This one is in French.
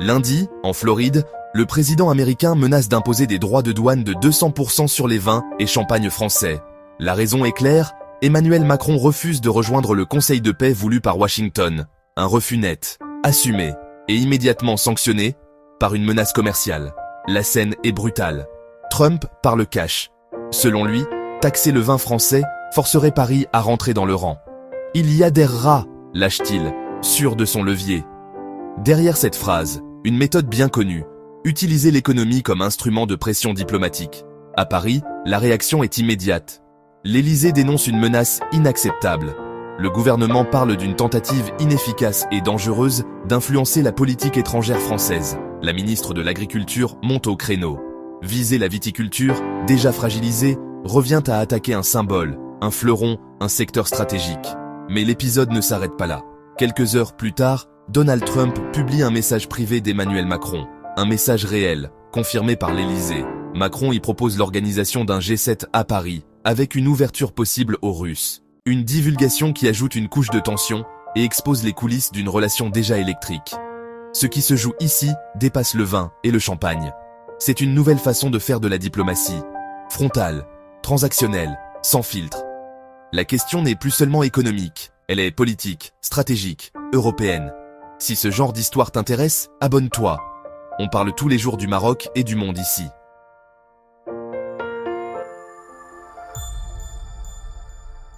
Lundi, en Floride, le président américain menace d'imposer des droits de douane de 200% sur les vins et champagnes français. La raison est claire, Emmanuel Macron refuse de rejoindre le Conseil de paix voulu par Washington. Un refus net, assumé et immédiatement sanctionné par une menace commerciale. La scène est brutale. Trump parle cash. Selon lui, taxer le vin français forcerait Paris à rentrer dans le rang. Il y adhérera, lâche-t-il, sûr de son levier. Derrière cette phrase, une méthode bien connue, utiliser l'économie comme instrument de pression diplomatique. À Paris, la réaction est immédiate. L'Élysée dénonce une menace inacceptable. Le gouvernement parle d'une tentative inefficace et dangereuse d'influencer la politique étrangère française. La ministre de l'Agriculture monte au créneau. Viser la viticulture, déjà fragilisée, revient à attaquer un symbole, un fleuron, un secteur stratégique. Mais l'épisode ne s'arrête pas là. Quelques heures plus tard, Donald Trump publie un message privé d'Emmanuel Macron. Un message réel, confirmé par l'Élysée. Macron y propose l'organisation d'un G7 à Paris, avec une ouverture possible aux Russes. Une divulgation qui ajoute une couche de tension et expose les coulisses d'une relation déjà électrique. Ce qui se joue ici dépasse le vin et le champagne. C'est une nouvelle façon de faire de la diplomatie. Frontale, transactionnelle, sans filtre. La question n'est plus seulement économique, elle est politique, stratégique, européenne. Si ce genre d'histoire t'intéresse, abonne-toi. On parle tous les jours du Maroc et du monde ici.